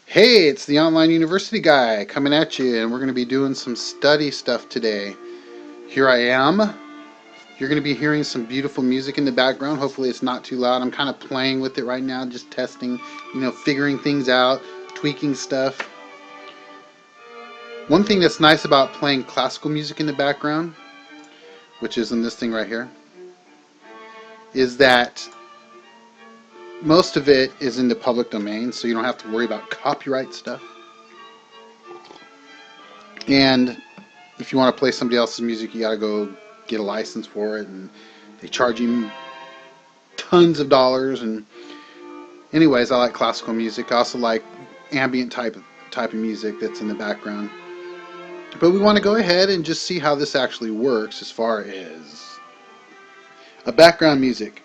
Hey, it's the online university guy coming at you, and we're going to be doing some study stuff today. Here I am. You're going to be hearing some beautiful music in the background. Hopefully, it's not too loud. I'm kind of playing with it right now, just testing, figuring things out, tweaking stuff. One thing that's nice about playing classical music in the background, which is in this thing right here, is that most of it is in the public domain, so you don't have to worry about copyright stuff. And if you want to play somebody else's music, you got to go get a license for it, and they charge you tons of dollars. And anyways, I like classical music. I also like ambient type of music that's in the background. But we want to go ahead and just see how this actually works as far as a background music.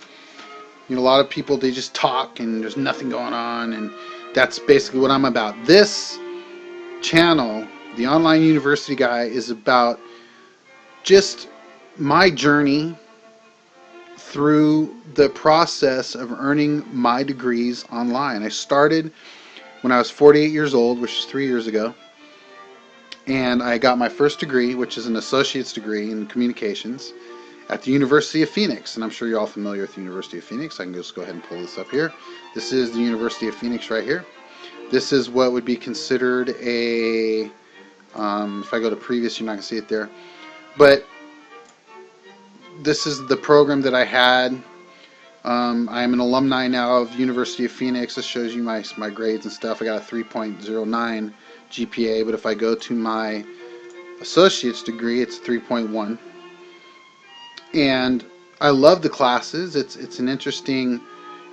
A lot of people, they just talk and there's nothing going on, and that's basically what I'm about. This channel, the Online University Guy, is about just my journey through the process of earning my degrees online. I started when I was 48 years old, which is 3 years ago, and I got my first degree, which is an associate's degree in communications, at the University of Phoenix. And I'm sure you're all familiar with the University of Phoenix. I can just go ahead and pull this up here. This is the University of Phoenix right here. This is what would be considered a, if I go to previous, you're not going to see it there, but this is the program that I had. I am an alumni now of University of Phoenix. This shows you my grades and stuff. I got a 3.09 GPA, but if I go to my associate's degree, it's 3.1. And I love the classes. It's an interesting,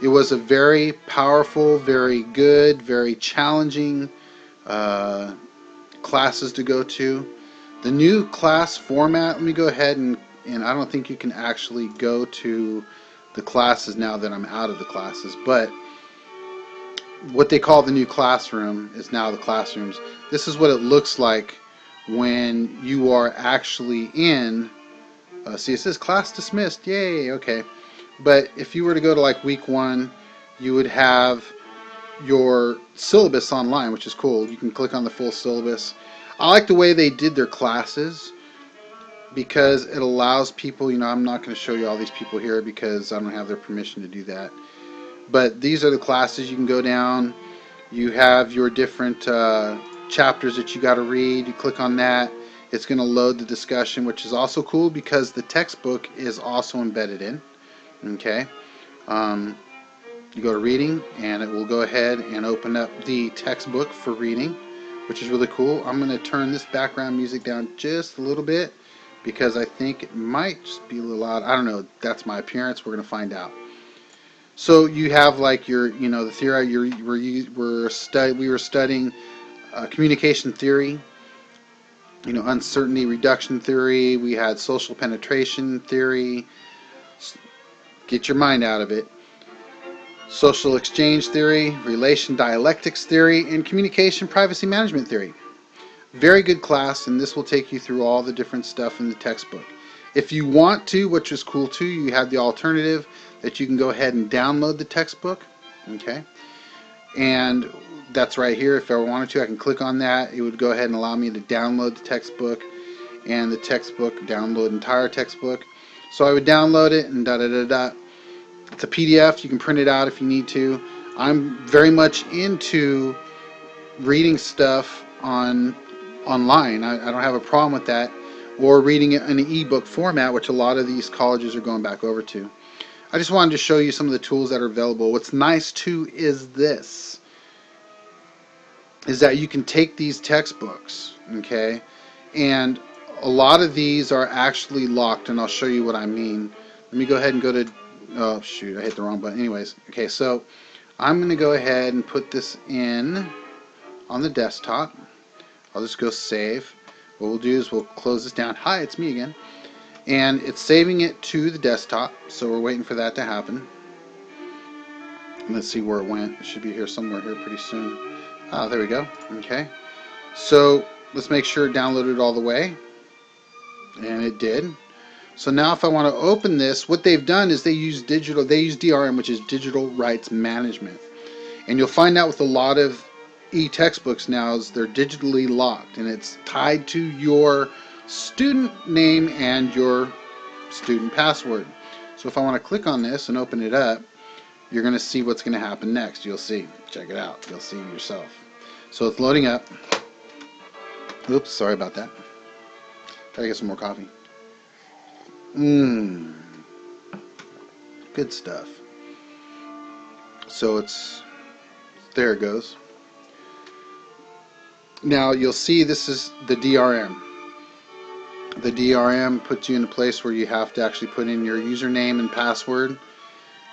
it was a very powerful, very good, very challenging classes to go to. The new class format, let me go ahead and I don't think you can actually go to the classes now that I'm out of the classes, but what they call the new classroom is now the classrooms. This is what it looks like when you are actually in, see, it says class dismissed, yay, okay. But if you were to go to like week 1, you would have your syllabus online, which is cool. You can click on the full syllabus. I like the way they did their classes because it allows people, I'm not going to show you all these people here because I don't have their permission to do that. But these are the classes you can go down. You have your different chapters that you got to read. You click on that. It's going to load the discussion, which is also cool because the textbook is also embedded in. Okay. You go to reading, and it will go ahead and open up the textbook for reading, which is really cool. I'm going to turn this background music down just a little bit because I think it might just be a little loud. I don't know. That's my appearance. We're going to find out. So you have like your, the theory. We were studying communication theory, uncertainty reduction theory. We had social penetration theory. Get your mind out of it. Social exchange theory, relation dialectics theory, and communication privacy management theory. Very good class, and this will take you through all the different stuff in the textbook. If you want to, which is cool too, you have the alternative that you can go ahead and download the textbook. Okay, and that's right here. If I wanted to, I can click on that. It would go ahead and allow me to download the textbook, and the textbook, download entire textbook. So I would download it and da da da da. It's a PDF. You can print it out if you need to. I'm very much into reading stuff online. I don't have a problem with that, or reading it in an ebook format, which a lot of these colleges are going back over to. I just wanted to show you some of the tools that are available. What's nice too is this, is that you can take these textbooks, okay, and a lot of these are actually locked, and I'll show you what I mean. Let me go ahead and go to, oh shoot, I hit the wrong button. Anyways, okay, so I'm going to go ahead and put this in on the desktop. I'll just go save. What we'll do is we'll close this down. Hi, it's me again. And it's saving it to the desktop, so we're waiting for that to happen. Let's see where it went. It should be here somewhere here pretty soon. Oh, there we go. Okay. So let's make sure it downloaded all the way. And it did. So now if I want to open this, what they've done is they use DRM, which is digital rights management. And you'll find out with a lot of e-textbooks now is they're digitally locked, and it's tied to your student name and your student password. So if I want to click on this and open it up, you're going to see what's going to happen next. You'll see. Check it out. You'll see yourself. So it's loading up. Oops, sorry about that. Gotta get some more coffee. Good stuff. So there it goes. Now you'll see this is the DRM. The DRM puts you in a place where you have to actually put in your username and password,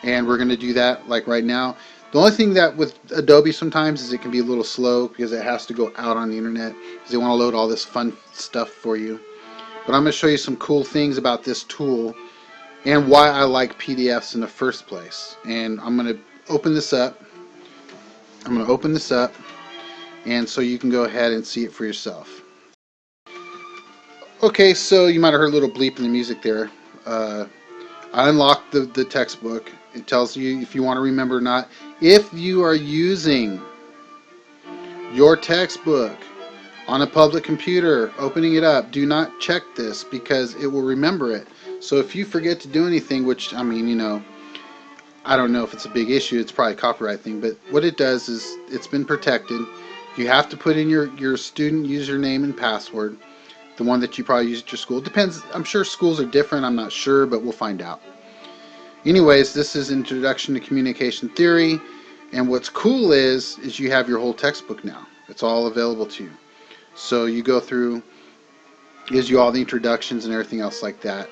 and we're going to do that like right now. The only thing that with Adobe sometimes is it can be a little slow because it has to go out on the internet because they want to load all this fun stuff for you. But I'm going to show you some cool things about this tool and why I like PDFs in the first place. And I'm going to open this up. And so you can go ahead and see it for yourself. Okay, so you might have heard a little bleep in the music there. I unlocked the textbook. It tells you if you want to remember or not. If you are using your textbook on a public computer, opening it up, do not check this because it will remember it. So if you forget to do anything, which, I mean, you know, I don't know if it's a big issue, it's probably a copyright thing, but what it does is it's been protected. You have to put in your student username and password, the one that you probably use at your school. Depends, I'm sure schools are different, I'm not sure, but we'll find out. Anyways, this is Introduction to Communication Theory, and what's cool is you have your whole textbook now. It's all available to you. So you go through, gives you all the introductions and everything else like that,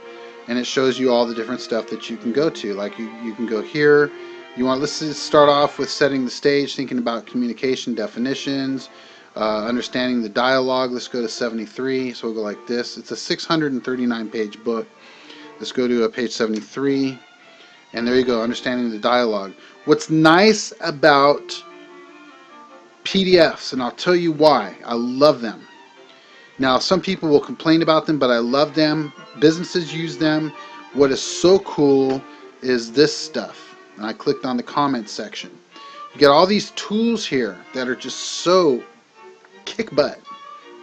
and it shows you all the different stuff that you can go to. Like you can go here. Let's just start off with setting the stage, thinking about communication definitions, understanding the dialogue. Let's go to 73. So we'll go like this. It's a 639 page book. Let's go to page 73. And there you go, understanding the dialogue. What's nice about PDFs, and I'll tell you why, I love them. Now, some people will complain about them, but I love them. Businesses use them. What is so cool is this stuff. And I clicked on the comments section. You get all these tools here that are just so kick butt.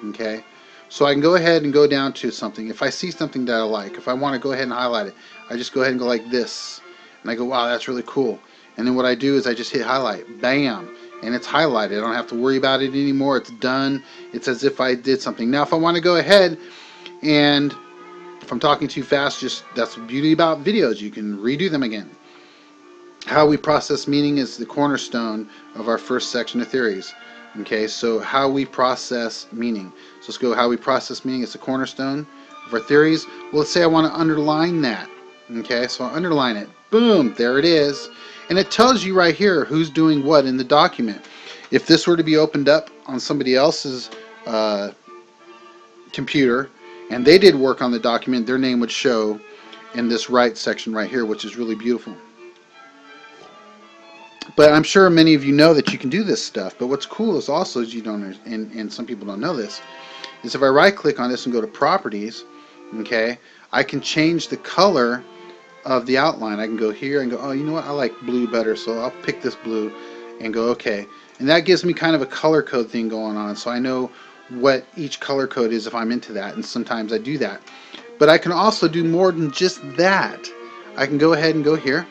Okay? So I can go ahead and go down to something. If I see something that I like, if I want to go ahead and highlight it, I just go ahead and go like this. And I go, wow, that's really cool. And then what I do is I just hit highlight. Bam. And it's highlighted. I don't have to worry about it anymore. It's done. It's as if I did something. Now, if I want to go ahead and if I'm talking too fast, that's the beauty about videos. You can redo them again. How we process meaning is the cornerstone of our first section of theories. Okay, so how we process meaning. So let's go how we process meaning. It's the cornerstone of our theories. Well, let's say I want to underline that. Okay, so I underline it. Boom, there it is. And it tells you right here who's doing what in the document. If this were to be opened up on somebody else's computer and they did work on the document, their name would show in this right section right here, which is really beautiful. But I'm sure many of you know that you can do this stuff. But what's cool is also, as you don't, and some people don't know this, is if I right click on this and go to properties, okay, I can change the color of the outline. I can go here and go, oh, you know what, I like blue better, so I'll pick this blue and go okay. And that gives me kind of a color code thing going on, so I know what each color code is if I'm into that, and sometimes I do that. But I can also do more than just that. I can go ahead and go here.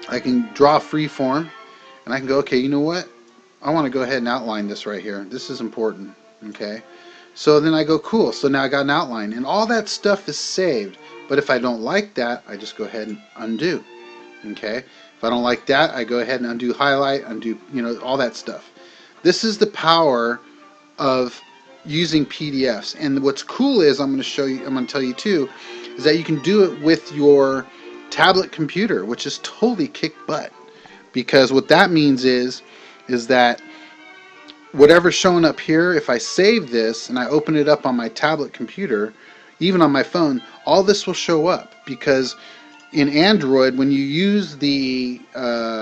I can draw free form, and I can go, okay, you know what, I want to go ahead and outline this right here. This is important, okay? So then I go, cool, so now I got an outline, and all that stuff is saved. But if I don't like that, I just go ahead and undo, okay? If I don't like that, I go ahead and undo highlight, undo, you know, all that stuff. This is the power of using PDFs. And what's cool is, I'm going to tell you too, is that you can do it with your tablet computer, which is totally kick butt. Because what that means is that whatever's showing up here, if I save this and I open it up on my tablet computer, even on my phone, all this will show up. Because in Android, when you use the here,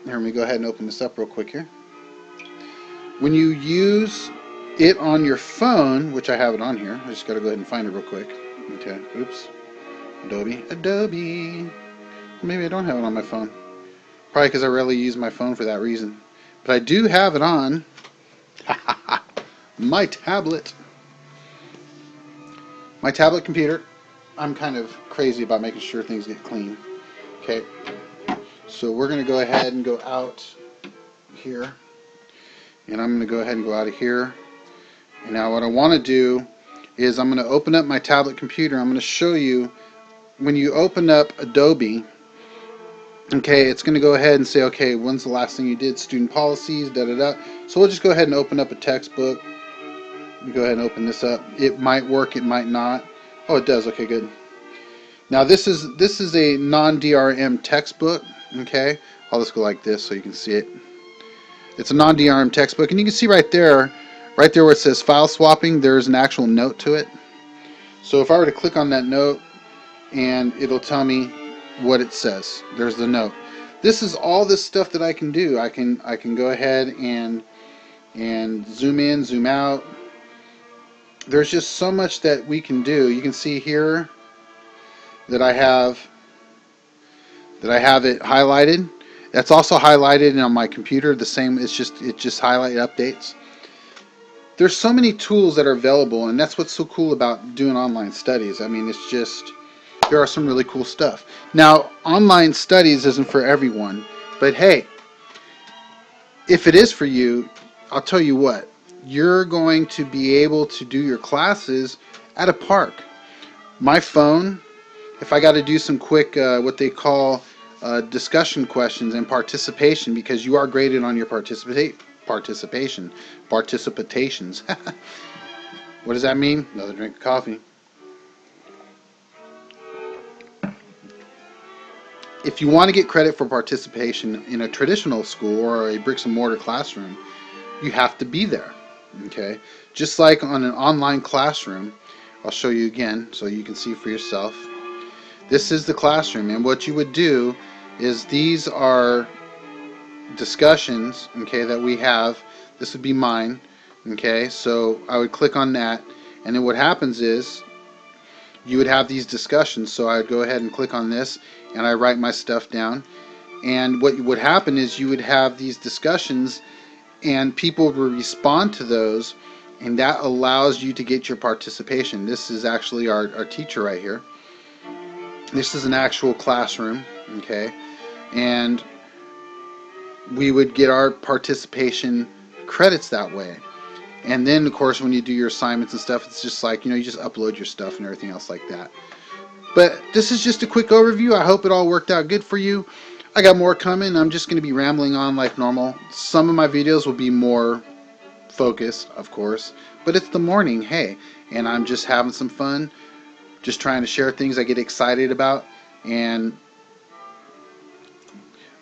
let me go ahead and open this up real quick here. When you use it on your phone, which I have it on here, I just got to go ahead and find it real quick. Okay, oops. Adobe. Maybe I don't have it on my phone. Probably because I rarely use my phone for that reason. But I do have it on my tablet. My tablet computer. I'm kind of crazy about making sure things get clean. Okay. So we're going to go ahead and go out here. And I'm going to go ahead and go out of here. And now what I want to do is I'm going to open up my tablet computer. I'm going to show you when you open up Adobe. Okay, it's going to go ahead and say, okay, when's the last thing you did? Student policies, da-da-da. So we'll just go ahead and open up a textbook. Go ahead and open this up. It might work, it might not. Oh, it does. Okay, good. Now this is a non-DRM textbook. Okay, I'll just go like this so you can see it. It's a non-DRM textbook, and you can see right there where it says file swapping, there's an actual note to it. So if I were to click on that note, and it'll tell me what it says. There's the note. This is all this stuff that I can do. I can go ahead and zoom in, zoom out. There's just so much that we can do. You can see here that I have it highlighted. That's also highlighted on my computer. The same. It just highlight updates. There's so many tools that are available, and that's what's so cool about doing online studies. I mean, it's just there are some really cool stuff. Now, online studies isn't for everyone, but hey, if it is for you, I'll tell you what, you're going to be able to do your classes at a park. My phone, if I got to do some quick, what they call discussion questions and participation, because you are graded on your participations. What does that mean? Another drink of coffee. If you want to get credit for participation in a traditional school or a bricks and mortar classroom, you have to be there. Okay? Just like on an online classroom, I'll show you again so you can see for yourself. This is the classroom, and what you would do is these are discussions, okay, that we have. This would be mine. Okay, so I would click on that, and then what happens is you would have these discussions. So I would go ahead and click on this, and I write my stuff down. And what would happen is you would have these discussions, and people would respond to those, and that allows you to get your participation. This is actually our teacher right here. This is an actual classroom, okay, and we would get our participation credits that way. And then, of course, when you do your assignments and stuff, it's just like, you just upload your stuff and everything else like that. But this is just a quick overview. I hope it all worked out good for you. I got more coming. I'm just going to be rambling on like normal. Some of my videos will be more focused, of course, but it's the morning, hey, and I'm just having some fun, just trying to share things I get excited about, and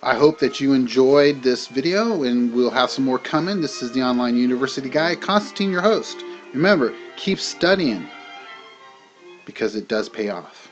I hope that you enjoyed this video, and we'll have some more coming. This is the Online University Guy, Constantine, your host. Remember, keep studying, because it does pay off.